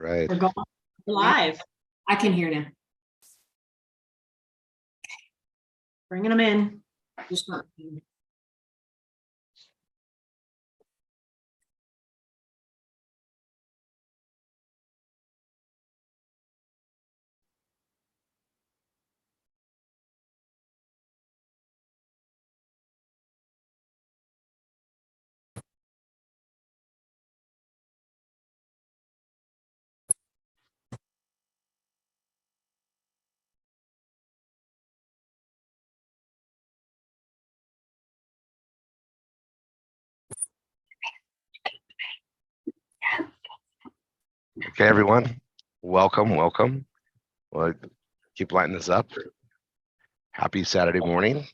Right. We're going live. I can hear now. Bringing them in. Just not. Okay, everyone. Welcome. We'll keep lighting this up. Happy Saturday morning.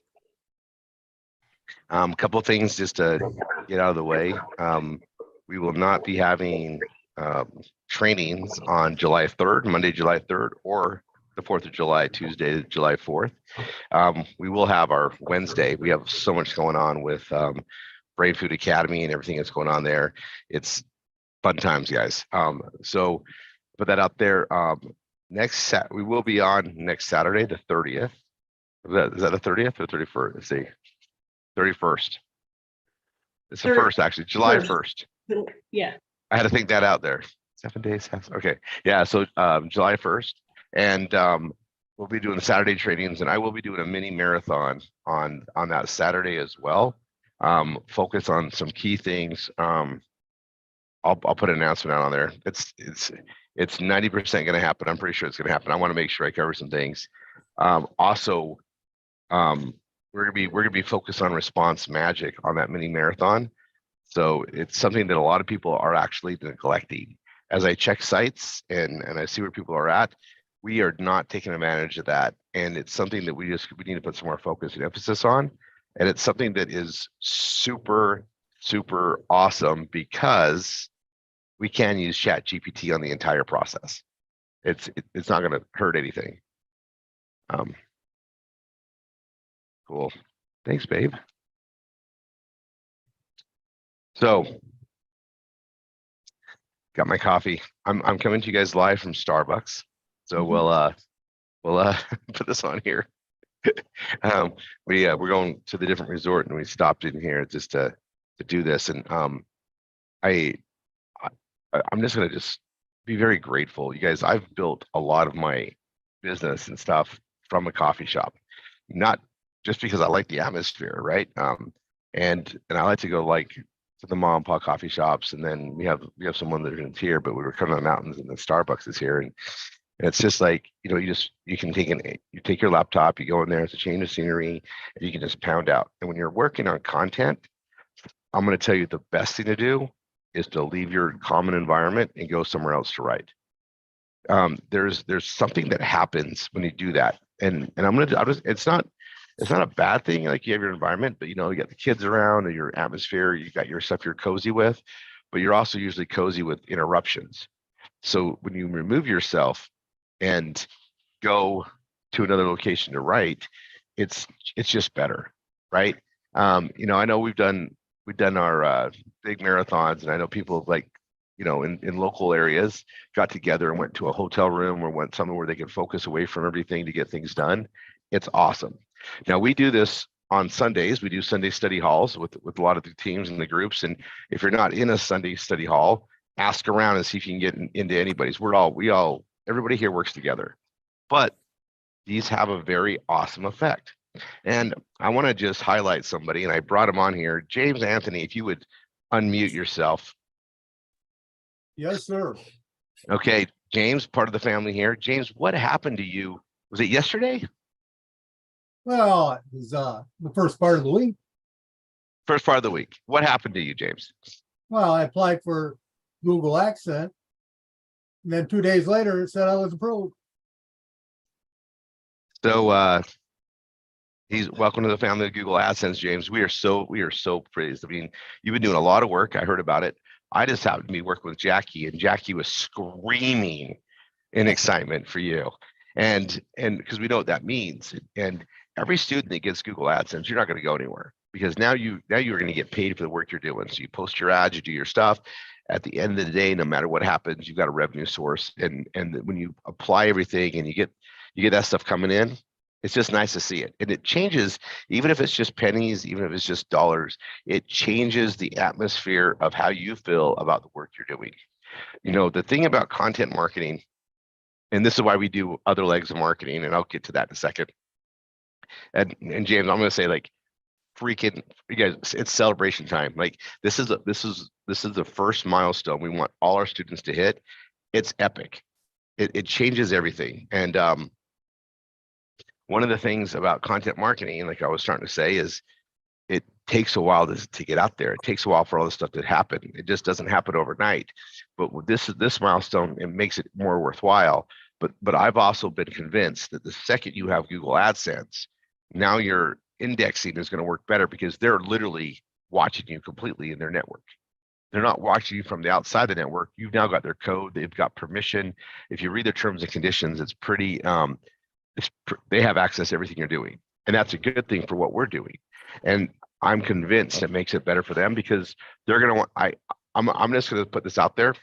A couple of things just to get out of the way. We will not be having trainings on July 3rd, Monday, July 3rd, or the 4th of July, Tuesday, July 4th. We will have our Wednesday. We have so much going on with Brain Food Academy and everything that's going on there. It's fun times, guys. So put that out there. We will be on next Saturday, the 30th. Is that the 30th or 31st? Let's see. 31st. It's the first, actually, July 1st. Yeah. I had to think that out there. 7 days. Okay. Yeah. So July 1st. And we'll be doing Saturday trainings, and I will be doing a mini marathon on that Saturday as well. Focus on some key things. I'll put an announcement out on there. It's 90% going to happen. I'm pretty sure it's going to happen. I want to make sure I cover some things. Also, we're gonna be focused on response magic on that mini marathon. So it's something that a lot of people are actually neglecting. As I check sites and I see where people are at, we are not taking advantage of that. And it's something that we need to put some more focus and emphasis on. And it's something that is super, super awesome because we can use Chat GPT on the entire process. It's not going to hurt anything. Cool. Thanks, babe. So, got my coffee. I'm coming to you guys live from Starbucks. So we'll put this on here. We're going to the different resort, and we stopped in here just to do this. And I'm just gonna be very grateful. You guys, I've built a lot of my business and stuff from a coffee shop, not just because I like the atmosphere, right? And I like to go like to the mom and pop coffee shops, and then we have someone that's here, but we were coming to the mountains, and the Starbucks is here, and it's just like, you can take your laptop, you go in there, it's a change of scenery, and you can just pound out. And when you're working on content, I'm going to tell you the best thing to do is to leave your common environment and go somewhere else to write. There's something that happens when you do that, and it's not a bad thing. Like, you have your environment, but you got the kids around and your atmosphere, you got your stuff you're cozy with, but you're also usually cozy with interruptions. So when you remove yourself and go to another location to write, it's just better, right? I know we've done our big marathons, and I know people in local areas got together and went to a hotel room or went somewhere where they could focus away from everything to get things done. It's awesome. Now, we do this on Sundays. We do Sunday study halls with a lot of the teams and the groups. And if you're not in a Sunday study hall, ask around and see if you can get into anybody's. Everybody here works together, but these have a very awesome effect. And I want to just highlight somebody, and I brought him on here. James Anthony, if you would unmute yourself. Yes, sir. Okay, James, part of the family here. James, what happened to you? Was it yesterday? Well, it was the first part of the week. First part of the week. What happened to you, James? Well, I applied for Google Accent, and then 2 days later it said I was approved. So he's welcome to the family of Google AdSense, James. We are so pleased. I mean, you've been doing a lot of work. I heard about it. I just happened to be working with Jackie, and Jackie was screaming in excitement for you. And because we know what that means. And every student that gets Google AdSense, you're not going to go anywhere, because now you're going to get paid for the work you're doing. So you post your ads, you do your stuff, at the end of the day, no matter what happens, you've got a revenue source. And when you apply everything and you get that stuff coming in, it's just nice to see it. And it changes, even if it's just pennies, even if it's just dollars, it changes the atmosphere of how you feel about the work you're doing. You know, the thing about content marketing, and this is why we do other legs of marketing, and I'll get to that in a second. And James, I'm going to say, like, freaking, you guys, it's celebration time. Like, this is the first milestone we want all our students to hit. It's epic. It changes everything. And one of the things about content marketing, like I was starting to say, is it takes a while to get out there. It takes a while for all this stuff to happen. It just doesn't happen overnight. But with this milestone, it makes it more worthwhile. But I've also been convinced that the second you have Google AdSense, now your indexing is going to work better, because they're literally watching you completely in their network. They're not watching you from the outside the network. You've now got their code. They've got permission. If you read their terms and conditions, it's pretty. They have access to everything you're doing, and that's a good thing for what we're doing. And I'm convinced it makes it better for them, because they're going to want. I'm just going to put this out there.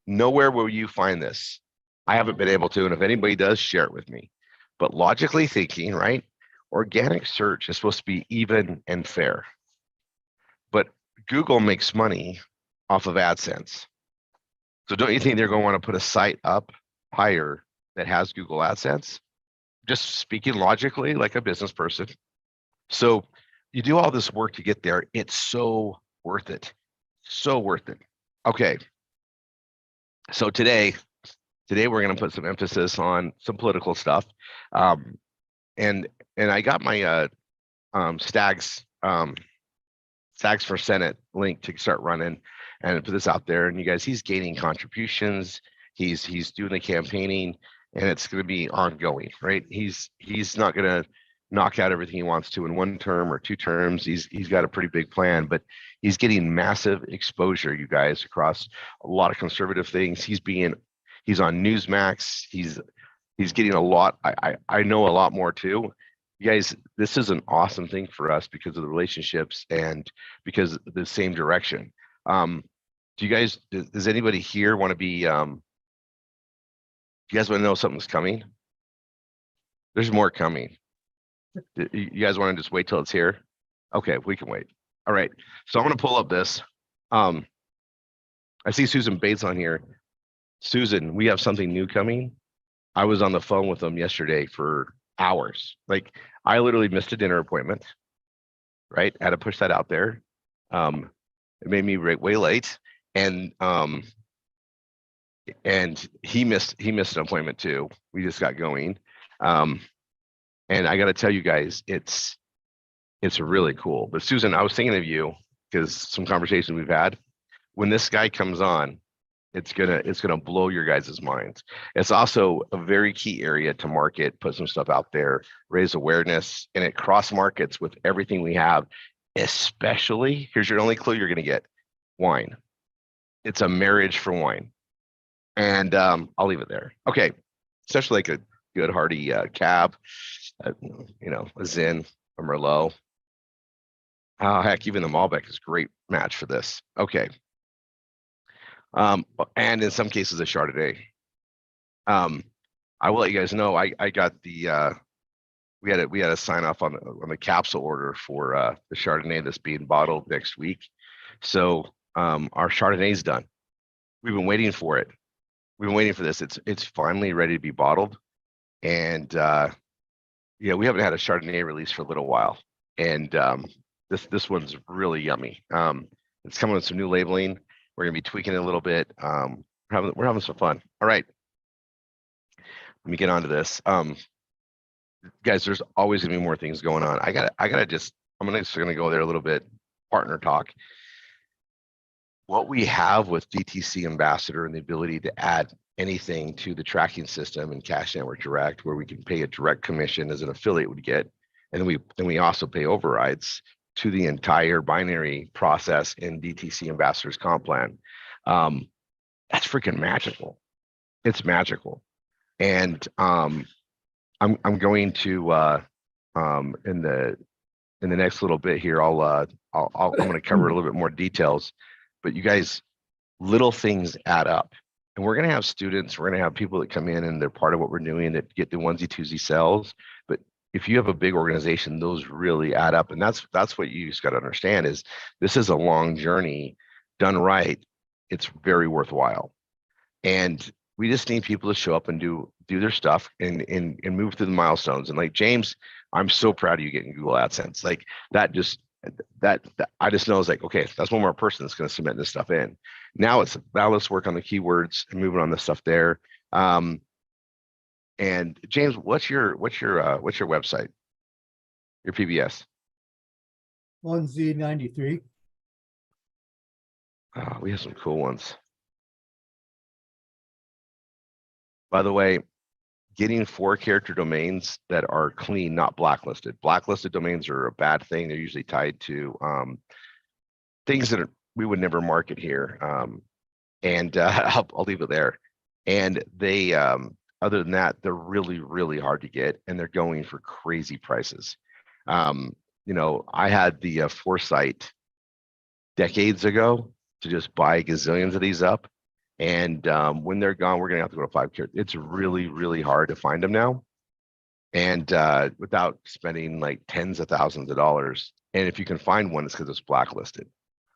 Nowhere will you find this. I haven't been able to, and if anybody does, share it with me. But logically thinking, right? Organic search is supposed to be even and fair. But Google makes money off of AdSense. So don't you think they're going to want to put a site up higher that has Google AdSense? Just speaking logically, like a business person. So you do all this work to get there. It's so worth it. So worth it. Okay. So today we're going to put some emphasis on some political stuff. And I got my Stags for Senate link to start running and put this out there. And you guys, he's gaining contributions. He's doing the campaigning, and it's going to be ongoing, right? He's not going to knock out everything he wants to in one term or two terms. He's got a pretty big plan, but he's getting massive exposure, you guys, across a lot of conservative things. He's on Newsmax. He's getting a lot. I know a lot more too. You guys, this is an awesome thing for us because of the relationships and because of the same direction. Do you guys, does anybody here want to be, you guys want to know something's coming? There's more coming. You guys want to just wait till it's here? Okay, we can wait. All right. So I'm going to pull up this. I see Susan Bates on here. Susan, we have something new coming. I was on the phone with them yesterday for hours. Like, I literally missed a dinner appointment, right? I had to push that out there. It made me way late. And he missed an appointment too. We just got going. And I got to tell you guys, it's really cool. But Susan, I was thinking of you because some conversation we've had. When this guy comes on, it's gonna blow your guys' minds. It's also a very key area to market, put some stuff out there, raise awareness, and it cross markets with everything we have. Especially, here's your only clue you're gonna get: wine. It's a marriage for wine, and I'll leave it there. Okay, especially like a good hearty cab, you know, a Zin, a Merlot. Oh, heck, even the Malbec is a great match for this. Okay. And in some cases a Chardonnay. I will let you guys know, I got the we had a sign off on the capsule order for the Chardonnay that's being bottled next week. So our Chardonnay's done. We've been waiting for it. We've been waiting for this. It's finally ready to be bottled. And yeah, we haven't had a Chardonnay release for a little while. And this one's really yummy. It's coming with some new labeling. We're gonna be tweaking it a little bit. We're having some fun. All right, let me get on to this. Guys, there's always gonna be more things going on. I'm just gonna go there a little bit. Partner talk. What we have with DTC Ambassador and the ability to add anything to the tracking system and Cash Network Direct, where we can pay a direct commission as an affiliate would get, and then we also pay overrides to the entire binary process in DTC Ambassador's comp plan. That's freaking magical. It's magical. And I'm going to in the next little bit here, I'm going to cover a little bit more details. But you guys, little things add up. And we're going to have students, we're going to have people that come in and they're part of what we're doing that get the onesie twosie sales. But if you have a big organization, those really add up. And that's what you just got to understand is this is a long journey done right. It's very worthwhile. And we just need people to show up and do their stuff and move through the milestones. And like James, I'm so proud of you getting Google AdSense. Like that just that I just know is like, okay, that's one more person that's going to submit this stuff in. Now let's work on the keywords and moving on the stuff there. And James, what's your website? Your PBS? 1Z93. Oh, we have some cool ones. By the way, getting 4-character domains that are clean, not blacklisted. Blacklisted domains are a bad thing. They're usually tied to things that we would never market here. And I'll leave it there. And they, other than that, they're really, really hard to get, and they're going for crazy prices. You know, I had the foresight decades ago to just buy gazillions of these up. And when they're gone, we're gonna have to go to 5-character. It's really, really hard to find them now. And without spending like tens of thousands of dollars. And if you can find one, it's because it's blacklisted.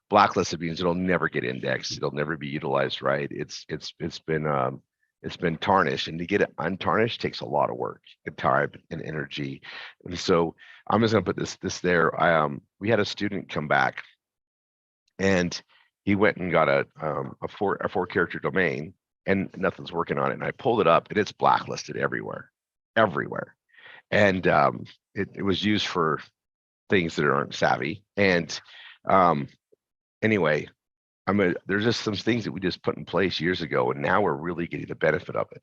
Blacklisted means it'll never get indexed. It'll never be utilized right. It's been tarnished, and to get it untarnished takes a lot of work and time and energy. And so I'm just gonna put this there. We had a student come back, and he went and got a 4-character domain, and nothing's working on it. And I pulled it up, and it's blacklisted everywhere. And it was used for things that aren't savvy. And anyway, there's just some things that we just put in place years ago, and now we're really getting the benefit of it.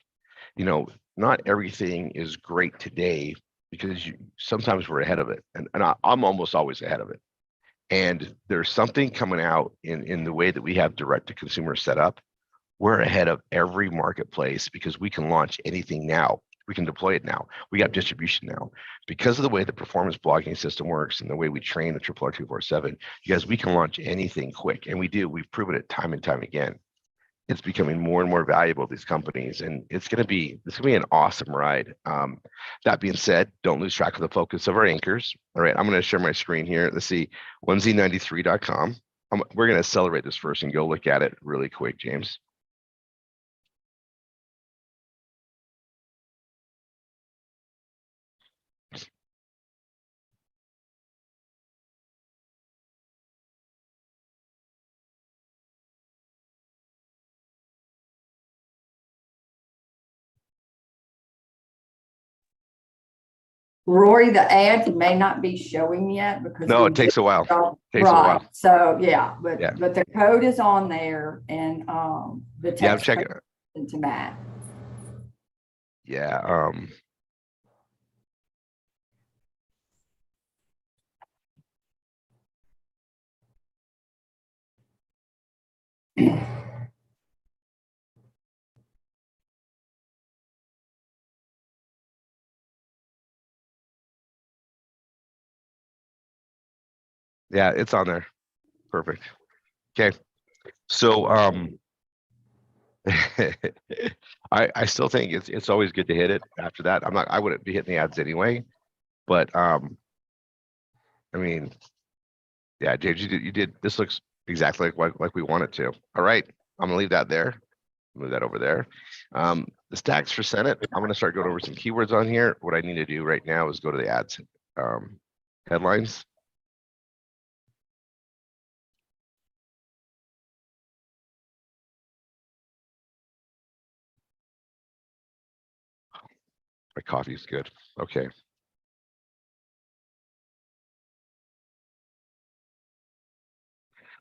You know, not everything is great today because sometimes we're ahead of it, and I'm almost always ahead of it. And there's something coming out in the way that we have direct to consumer set up. We're ahead of every marketplace because we can launch anything now. We can deploy it now. We got distribution now. Because of the way the performance blogging system works and the way we train the RRR247, you guys, we can launch anything quick. And we do. We've proven it time and time again. It's becoming more and more valuable to these companies, and it's gonna be an awesome ride. That being said, don't lose track of the focus of our anchors. All right, I'm gonna share my screen here. Let's see, 1z93.com. We're gonna accelerate this first and go look at it really quick, James. Rory, the ads may not be showing yet because No, we it takes a while. Takes a right. while. So yeah, but Yeah. but the code is on there, and the text Yeah, I'm checking. into Matt. Yeah. Yeah, it's on there. Perfect. Okay. So I still think it's always good to hit it after that. I wouldn't be hitting the ads anyway, but I mean, yeah, James, you did this looks exactly like we want it to. All right, I'm gonna leave that there. Move that over there. The stacks for Senate, I'm gonna start going over some keywords on here. What I need to do right now is go to the ads headlines. My coffee is good. Okay.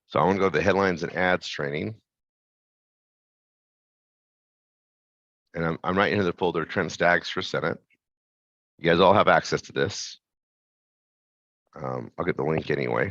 So I'm gonna go to the headlines and ads training. And I'm right into the folder trend stacks for Senate. You guys all have access to this. I'll get the link anyway.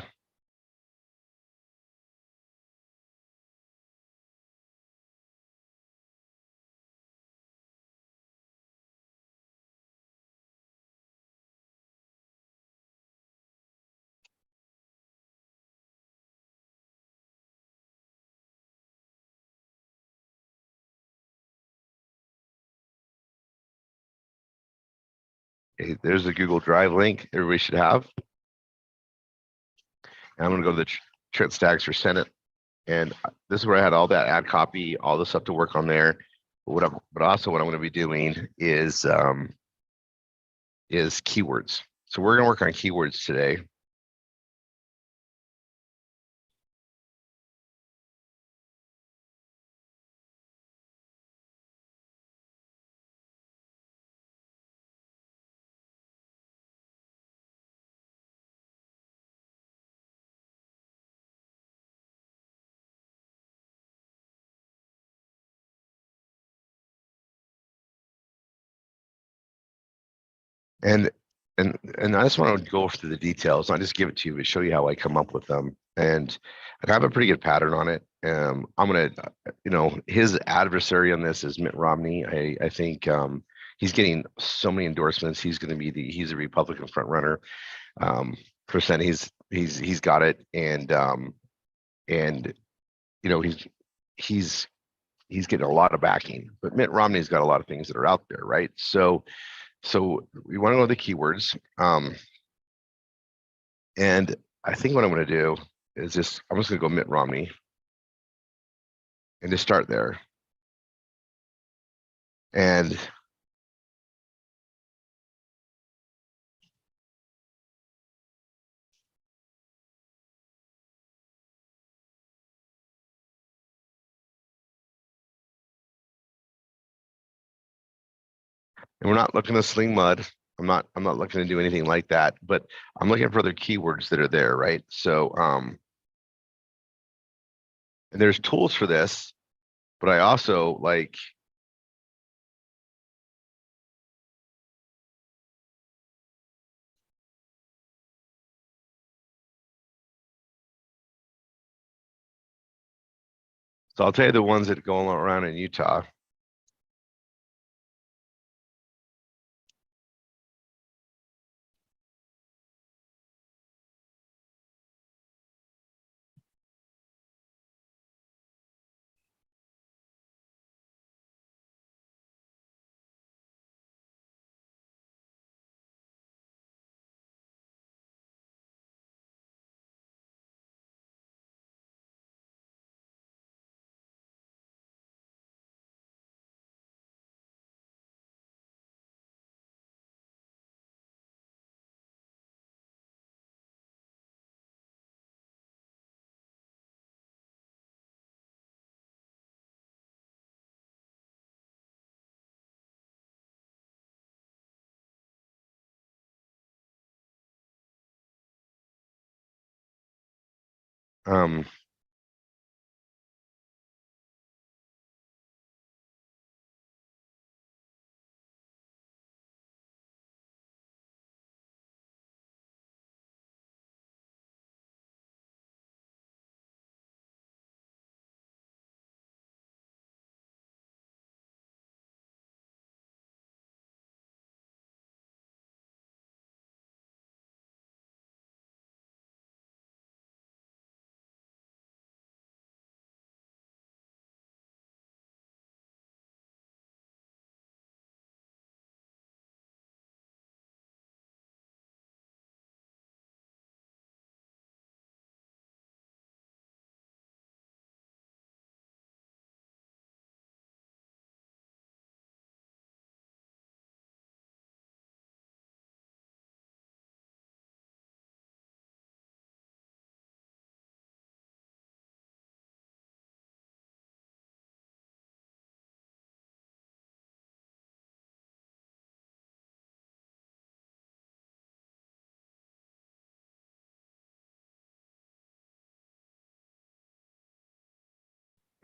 There's the Google Drive link everybody should have. And I'm going to go to the Trent Staggs for Senate. And this is where I had all that ad copy, all the stuff to work on there. But also what I'm going to be doing is keywords. So we're going to work on keywords today. And I just want to go through the details, not just give it to you, but show you how I come up with them. And I have a pretty good pattern on it. I'm gonna, his adversary on this is Mitt Romney. I think he's getting so many endorsements. He's going to be he's a Republican front runner. Percent he's got it, and he's getting a lot of backing. But Mitt Romney's got a lot of things that are out there, right? So we want to know the keywords. And I think what I'm going to do is I'm just going to go Mitt Romney and just start there. And we're not looking to sling mud. I'm not looking to do anything like that, but I'm looking for other keywords that are there, right? So and there's tools for this, but I also like so I'll tell you the ones that go around in Utah.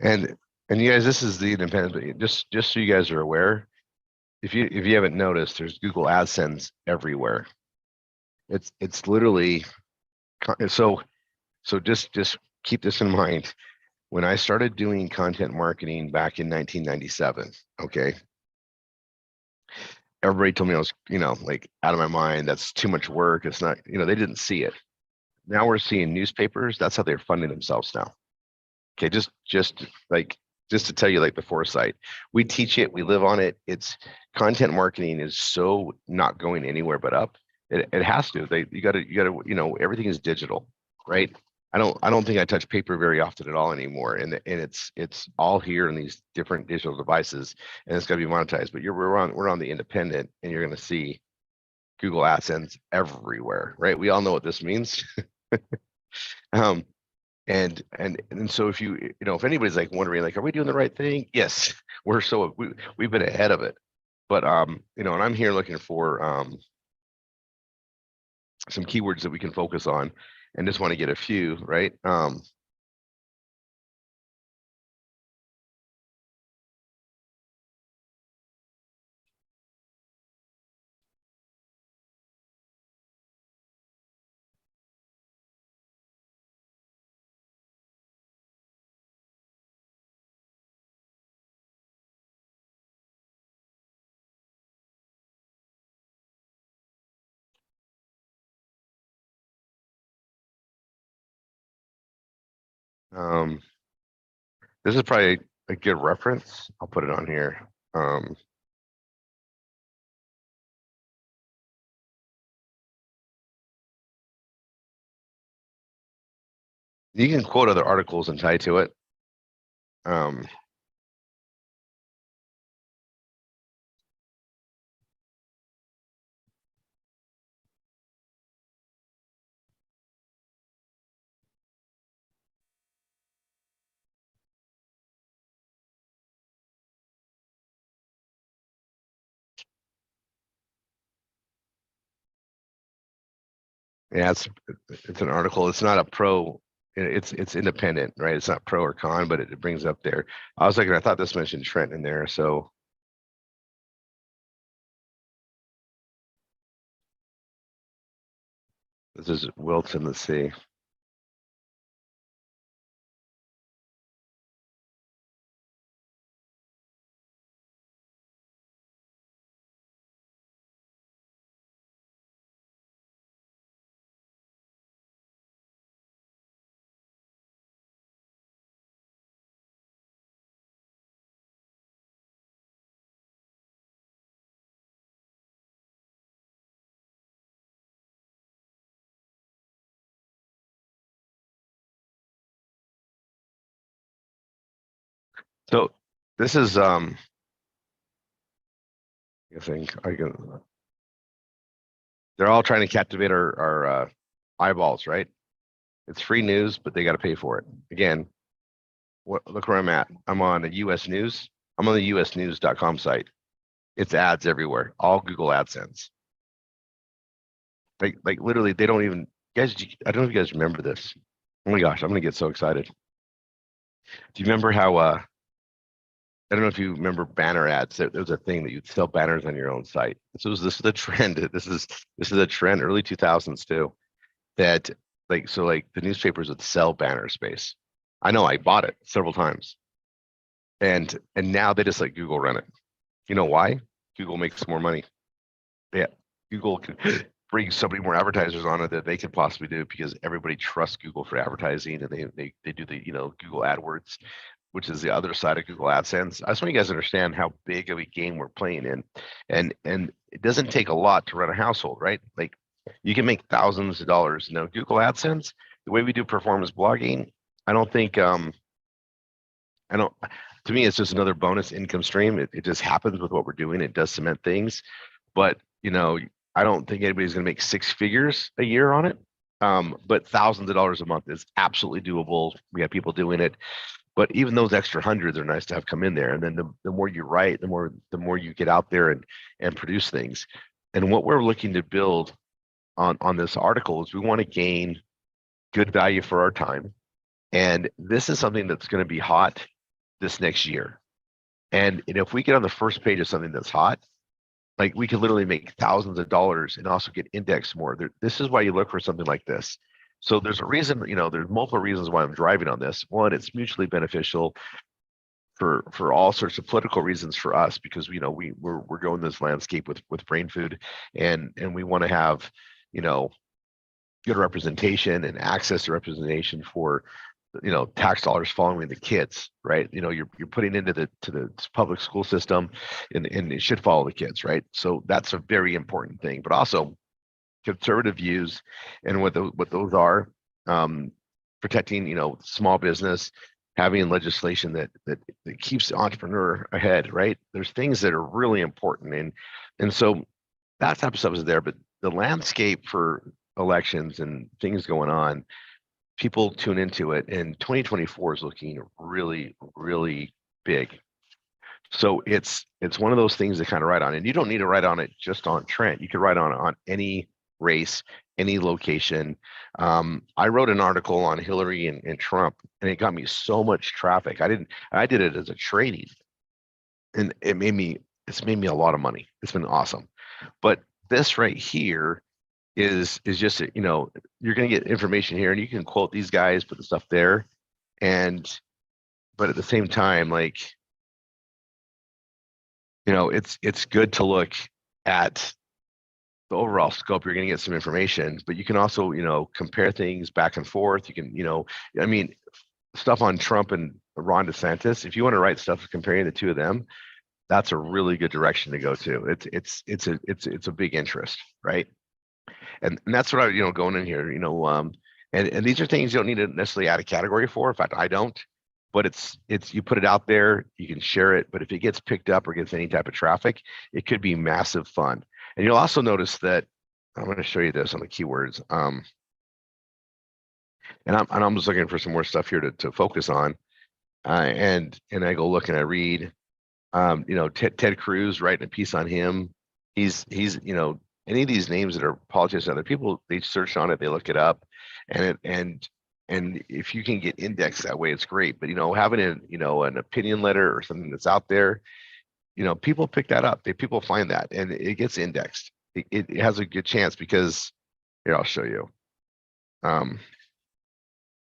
And you guys, this is the independent. Just so you guys are aware, if you haven't noticed, there's Google AdSense everywhere. It's literally so just keep this in mind. When I started doing content marketing back in 1997, okay, everybody told me I was, like out of my mind. That's too much work. It's not, they didn't see it. Now we're seeing newspapers. That's how they're funding themselves now. Okay, just like just to tell you like the foresight. We teach it, we live on it. It's content marketing is so not going anywhere but up. It has to. You gotta, you know, everything is digital, right? I don't think I touch paper very often at all anymore. And it's all here in these different digital devices, and it's gotta be monetized. But we're on the independent, and you're gonna see Google AdSense everywhere, right? We all know what this means. um, and so if you know, if anybody's like wondering, like, are we doing the right thing? Yes, we've been ahead of it. But you know, and I'm here looking for some keywords that we can focus on, and just want to get a few, right? Um, this is probably a good reference. I'll put it on here. You can quote other articles and tie to it. Yeah, it's an article. It's not a pro. It's independent, right? It's not pro or con, but it brings up there. I was looking. I thought this mentioned Trent in there. So this is Wilton. Let's see. So this is I think I can. They're all trying to captivate our eyeballs, right? It's free news, but they got to pay for it. Again, look where I'm at. I'm on a US News. I'm on the usnews.com site. It's ads everywhere, all Google AdSense. Like literally, they don't even, guys, I don't know if you guys remember this. Oh my gosh, I'm gonna get so excited. Do you remember how I don't know if you remember banner ads. There was a thing that you'd sell banners on your own site. This is the trend. This is a trend, early 2000s too. That like the newspapers would sell banner space. I know I bought it several times. And now they just let Google run it. You know why? Google makes more money. Yeah, Google can bring so many more advertisers on it that they could possibly do, because everybody trusts Google for advertising, and they do the, you know, Google AdWords, which is the other side of Google AdSense. I just want you guys to understand how big of a game we're playing in, and it doesn't take a lot to run a household, right? Like you can make thousands of dollars. You know, Google AdSense, the way we do performance blogging, I don't think I don't. To me, it's just another bonus income stream. It just happens with what we're doing. It does cement things, but you know, I don't think anybody's going to make six figures a year on it. But thousands of dollars a month is absolutely doable. We have people doing it, but even those extra hundreds are nice to have come in there. And then the more you write, the more you get out there and produce things. And what we're looking to build on this article is we want to gain good value for our time. And this is something that's going to be hot this next year. And if we get on the first page of something that's hot, like we could literally make thousands of dollars and also get indexed more. This is why you look for something like this. So there's a reason, you know, there's multiple reasons why I'm driving on this. One, it's mutually beneficial for all sorts of political reasons for us, because you know we're going this landscape with brain food, and we want to have, you know, good representation and access to representation for tax dollars following the kids, right? You're putting into the public school system, and it should follow the kids, right? So that's a very important thing. But also conservative views, and what those are, protecting small business, having legislation that keeps the entrepreneur ahead, right? There's things that are really important, and so that type of stuff is there. But the landscape for elections and things going on, people tune into it, and 2024 is looking really, really big. So it's one of those things to kind of write on, and you don't need to write on it just on Trent. You could write on any race, any location. I wrote an article on Hillary and Trump, and it got me so much traffic. I did it as a trading, and it's made me a lot of money. It's been awesome. But this right here is just you're going to get information here, and you can quote these guys, put the stuff there, but at the same time, like, it's good to look at the overall scope. You're going to get some information, but you can also compare things back and forth. You can I mean, stuff on Trump and Ron DeSantis. If you want to write stuff comparing the two of them, that's a really good direction to go to. It's a big interest, right? And that's what I going in here, and these are things you don't need to necessarily add a category for. In fact, I don't. But it's you put it out there, you can share it. But if it gets picked up or gets any type of traffic, it could be massive fun. And you'll also notice that I'm going to show you this on the keywords. And I'm just looking for some more stuff here to focus on. And I go look and I read. Ted Cruz, writing a piece on him. He's any of these names that are politicians, other people, they search on it, they look it up, and if you can get indexed that way, it's great. But having an opinion letter or something that's out there, people pick that up. People find that, and it gets indexed. It has a good chance because here, I'll show you.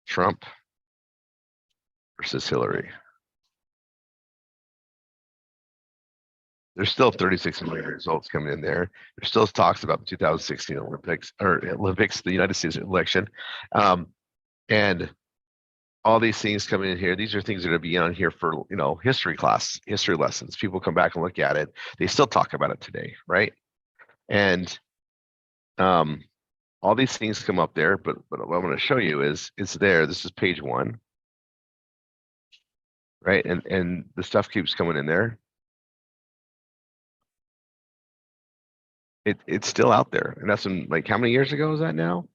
Trump versus Hillary. There's still 36 million results coming in there. There's still talks about the 2016 Olympics, the United States election. And all these things coming in here, these are things that are be on here for, history class, history lessons. People come back and look at it. They still talk about it today, right? And all these things come up there, but what I'm going to show you is it's there. This is page 1, right? And the stuff keeps coming in there. It's still out there, and that's in, like, how many years ago is that now?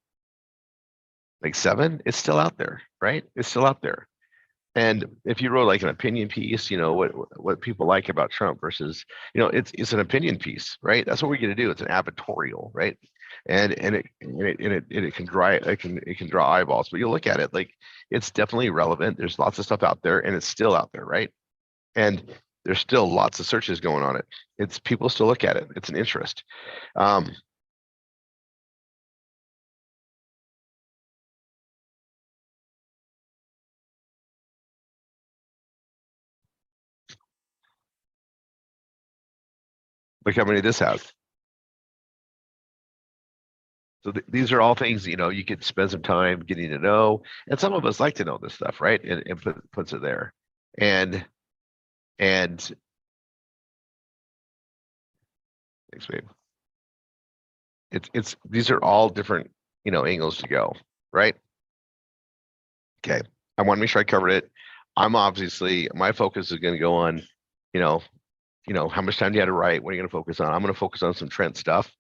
Like 7. It's still out there, right? It's still out there. And if you wrote like an opinion piece, what people like about Trump versus, it's an opinion piece, right? That's what we're going to do. It's an advertorial, right? And it can draw eyeballs. But you look at it, like, it's definitely relevant. There's lots of stuff out there, and it's still out there, right? And there's still lots of searches going on it. It's people still look at it. It's an interest. Look how many this has. So these are all things, you could spend some time getting to know. And some of us like to know this stuff, right? And puts it there. And thanks, babe. It's these are all different, angles to go, right? Okay. I want to make sure I covered it. I'm obviously, my focus is going to go on, how much time do you have to write? What are you going to focus on? I'm going to focus on some Trent stuff,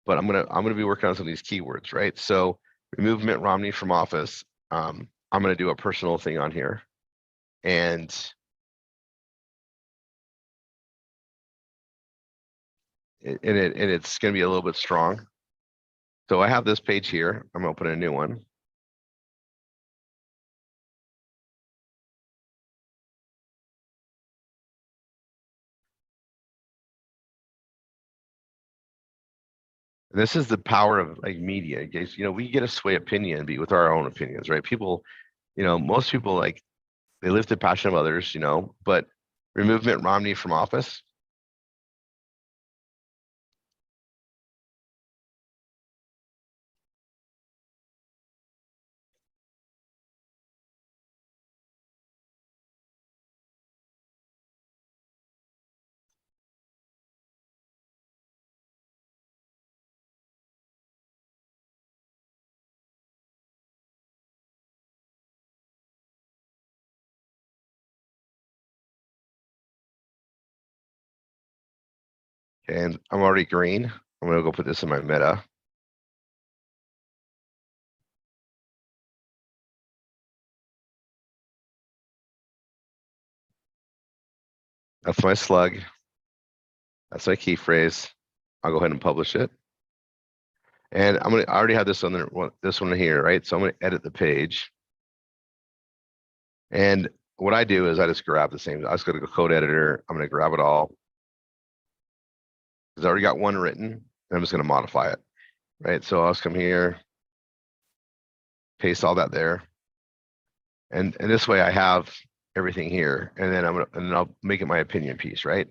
but I'm going to be working on some of these keywords, right? So remove Mitt Romney from office. I'm going to do a personal thing on here, and it's going to be a little bit strong. So I have this page here. I'm going to open a new one. This is the power of, like, media. Guys, we get a sway opinion, be with our own opinions, right? People, most people, like, they live the passion of others, but remove Mitt Romney from office. And I'm already green. I'm gonna go put this in my meta. That's my slug. That's my key phrase. I'll go ahead and publish it. And I already have this on there, this one here, right? So I'm gonna edit the page. And what I do is I just grab the same, I just go to code editor. I'm gonna grab it all. Because I already got one written, and I'm just gonna modify it, right? So I'll just come here, paste all that there. And this way I have everything here, and then I'll make it my opinion piece, right?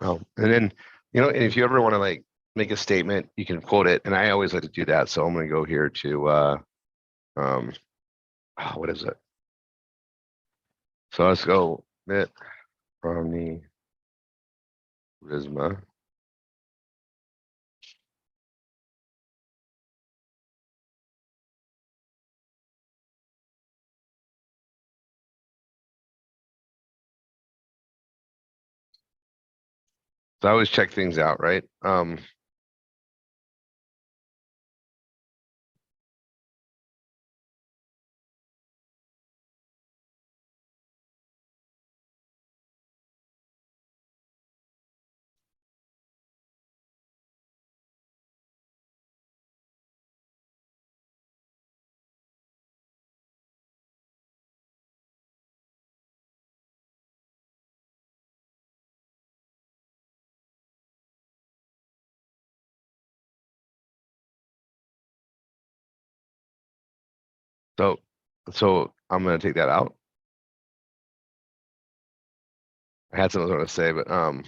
Well, and then, if you ever want to like make a statement, you can quote it. And I always like to do that. So I'm going to go here to, what is it? So let's go bit from the Prisma. So I always check things out, right? So I'm going to take that out. I had something I was going to say, but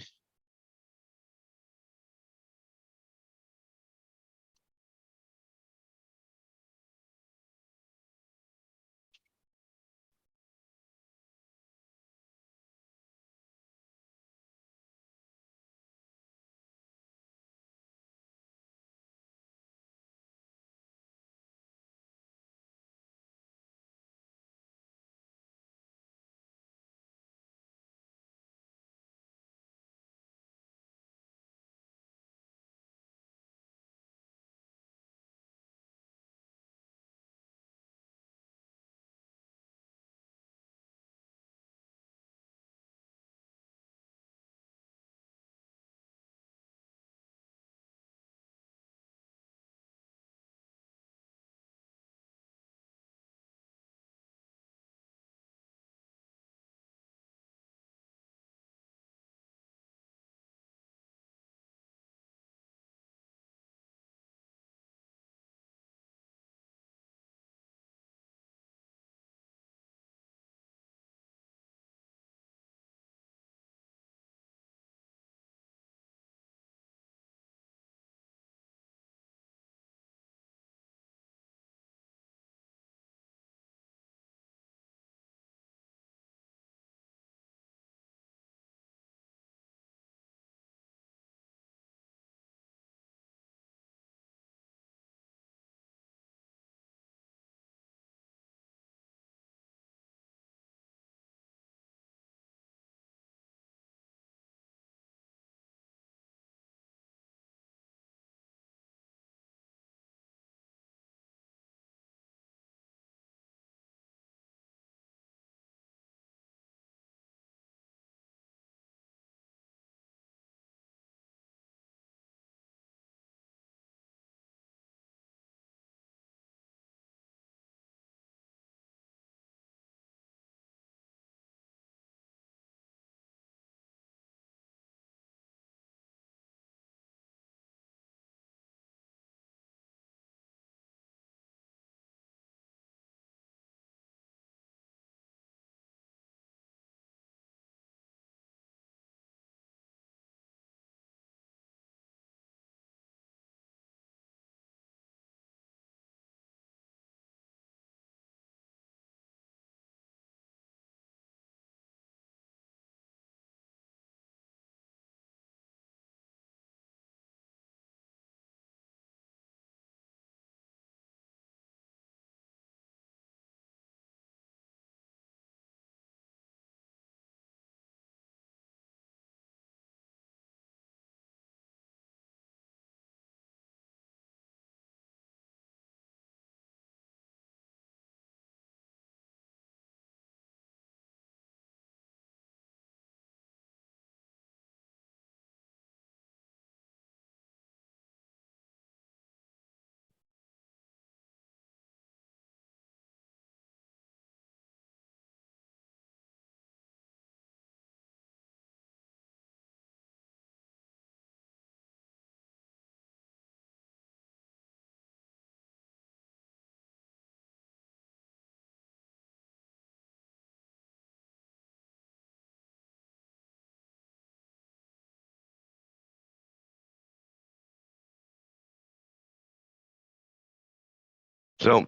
So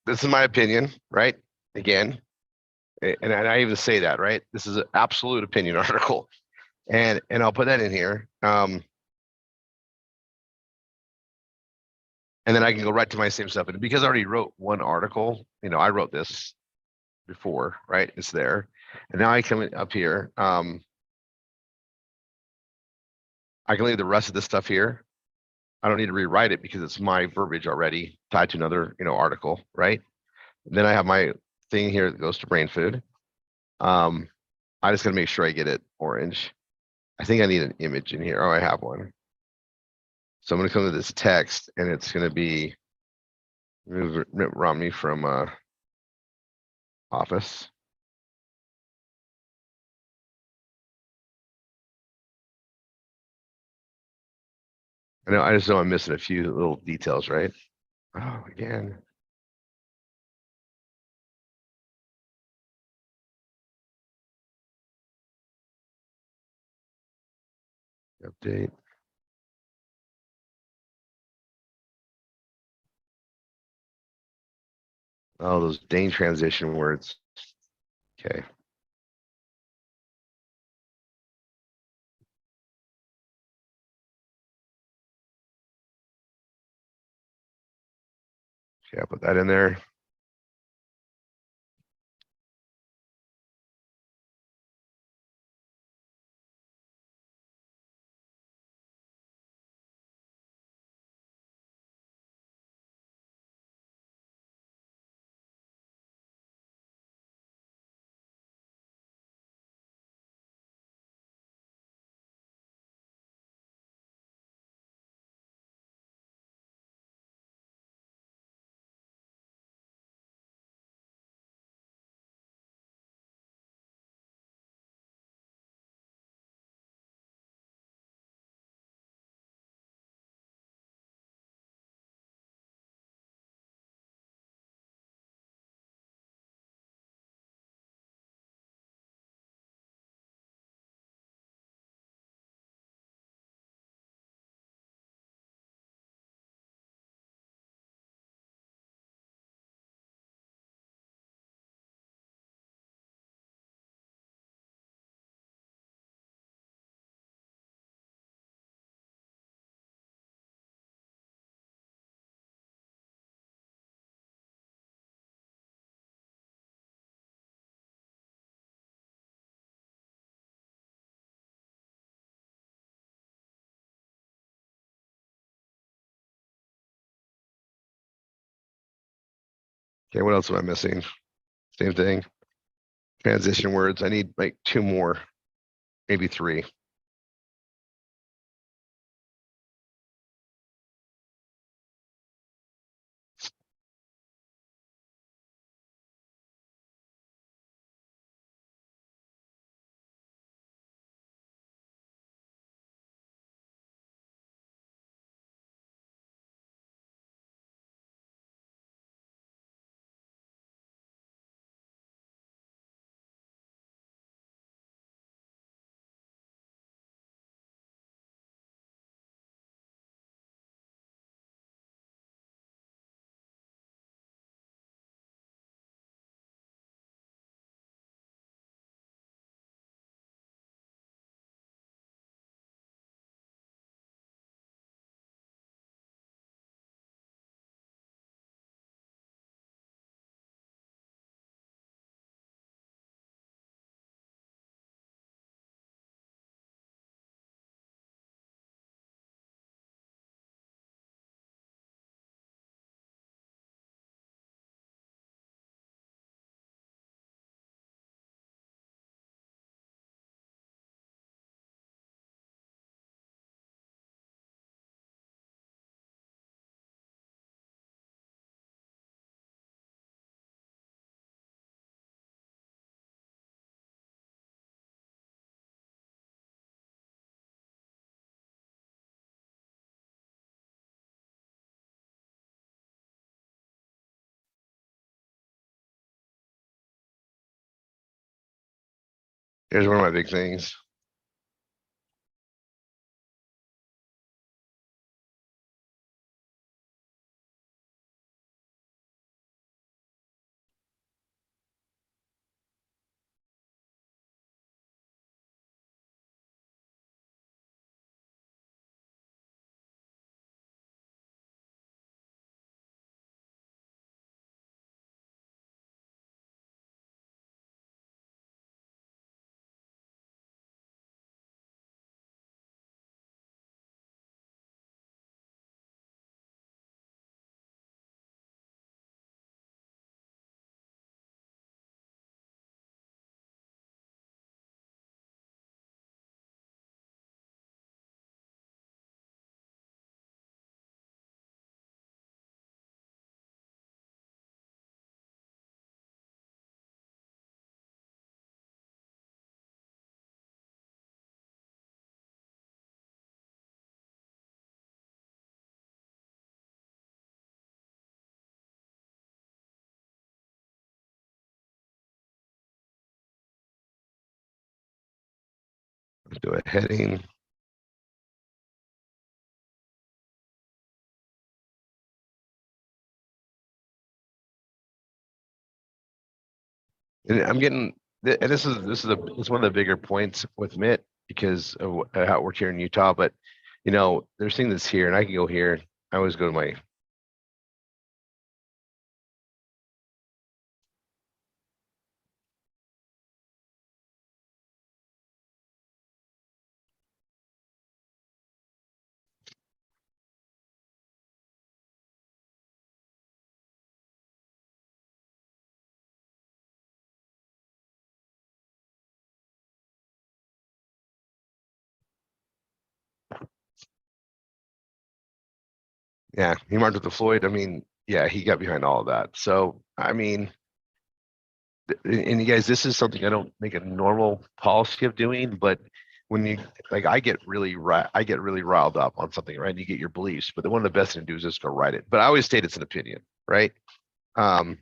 this is my opinion, right? Again, and I even say that, right? This is an absolute opinion article, and I'll put that in here. And then I can go right to my same stuff. And because I already wrote one article, I wrote this before, right? It's there. And now I come up here. I can leave the rest of this stuff here. I don't need to rewrite it because it's my verbiage already tied to another, article, right? And then I have my thing here that goes to brain food. I just gotta make sure I get it orange. I think I need an image in here. Oh, I have one. So I'm gonna come to this text and it's gonna be remove Mitt Romney from office. I just know I'm missing a few little details, right? Oh, again. Update. Oh, those dang transition words. Okay. Okay, I'll put that in there. Okay, what else am I missing? Same thing. Transition words. I need like 2 more, maybe 3. Here's one of my big things. do a heading. And I'm getting, and this is one of the bigger points with Mitt because of how it worked here in Utah. But you know, they're seeing this here, and I can go here. I always go to my. Yeah, he marked with the Floyd. I mean, yeah, he got behind all of that. So I mean, and you guys, this is something I don't make a normal policy of doing, but when you like, I get really riled up on something, right? You get your beliefs, but one of the best thing to do is just go write it. But I always state it's an opinion, right? Um,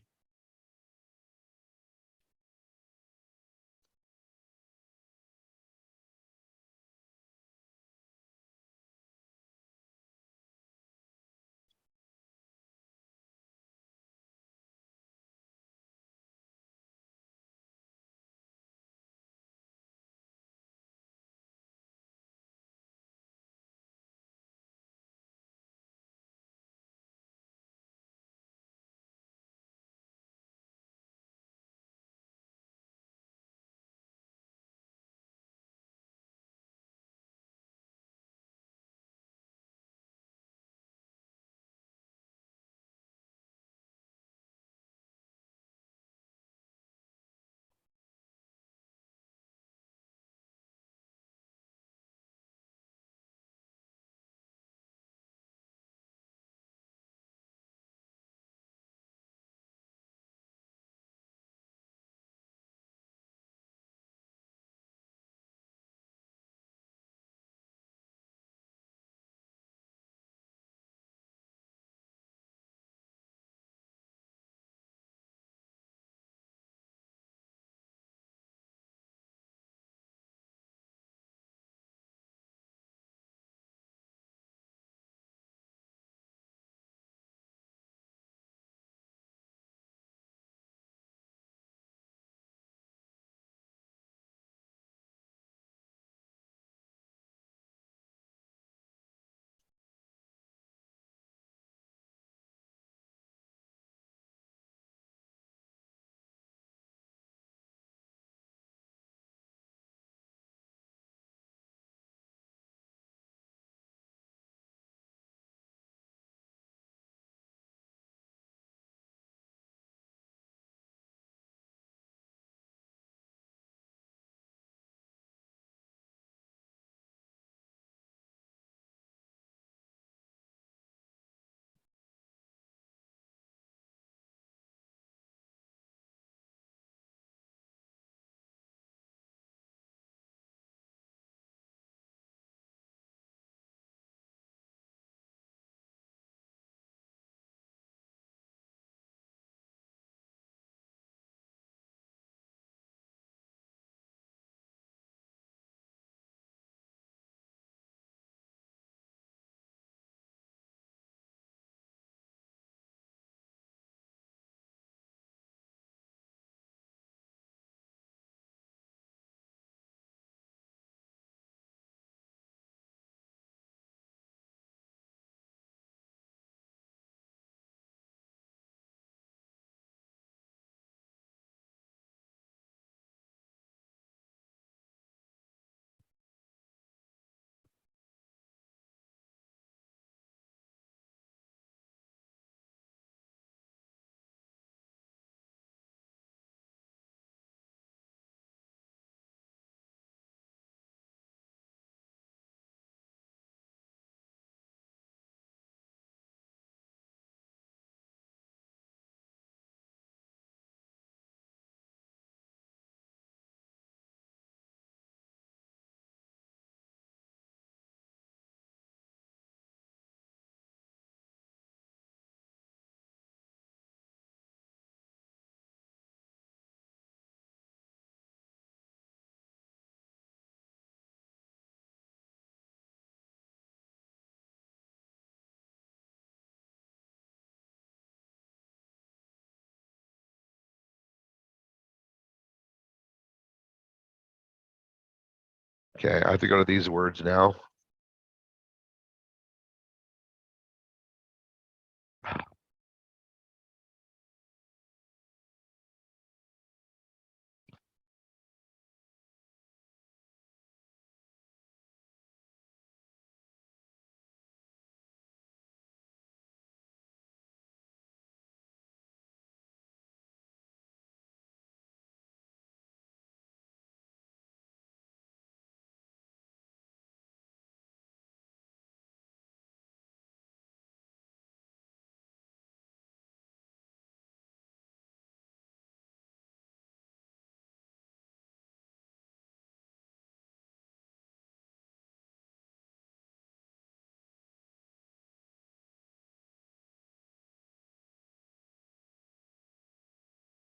Okay, I have to go to these words now.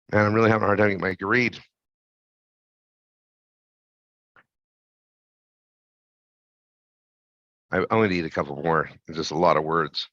And I'm really having a hard time getting my read. I only need a couple more. It's just a lot of words.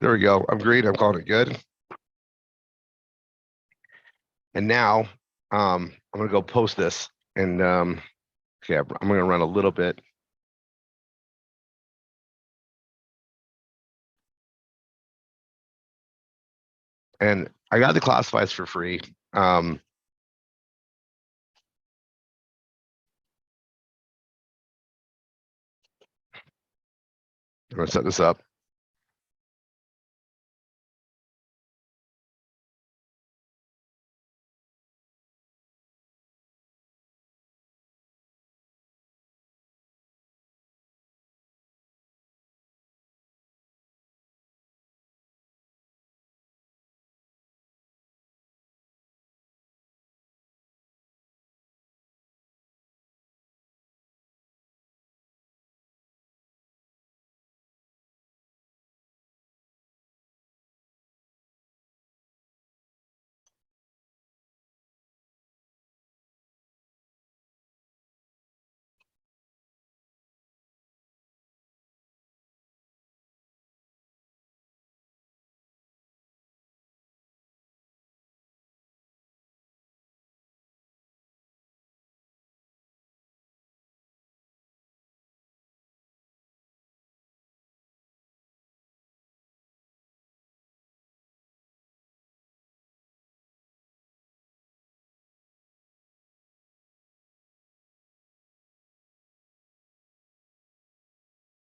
There we go. I'm agreed. I'm calling it good. And now I'm gonna go post this and okay, I'm gonna run a little bit. And I got the classifieds for free. I'm gonna set this up.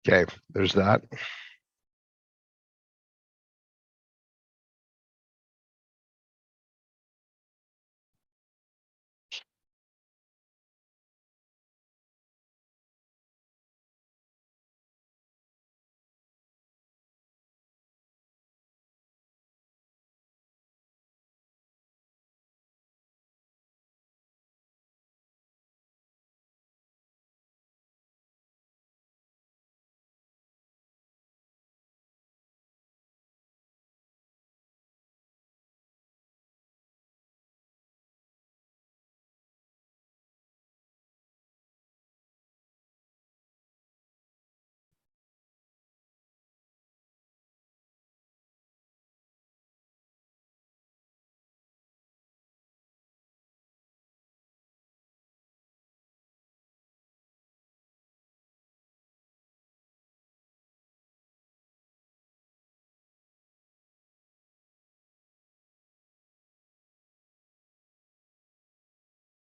Okay, there's that.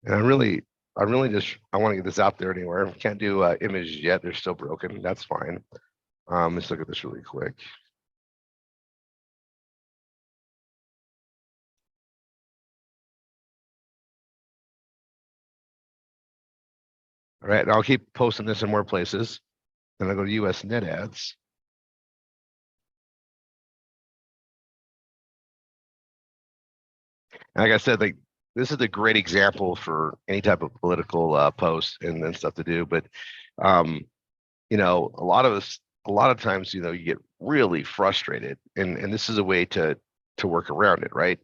And I just, I want to get this out there anywhere. Can't do images yet. They're still broken. That's fine. Let's look at this really quick. All right, and I'll keep posting this in more places. Then I'll go to US net ads. And like I said, like this is a great example for any type of political post and stuff to do. But you know, a lot of times, you know, you get really frustrated, and this is a way to work around it, right?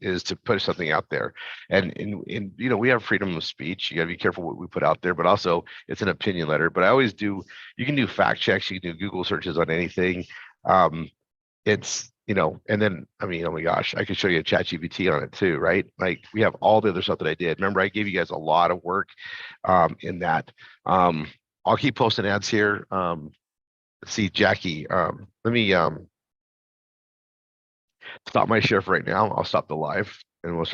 Is to put something out there, and you know, we have freedom of speech. You got to be careful what we put out there, but also it's an opinion letter. But I always do. You can do fact checks. You can do Google searches on anything. It's, you know, and then I mean, oh my gosh, I could show you a ChatGPT on it too, right? Like we have all the other stuff that I did. Remember, I gave you guys a lot of work in that. I'll keep posting ads here. Let's see, Jackie. Let me stop my share for right now. I'll stop the live and we'll start.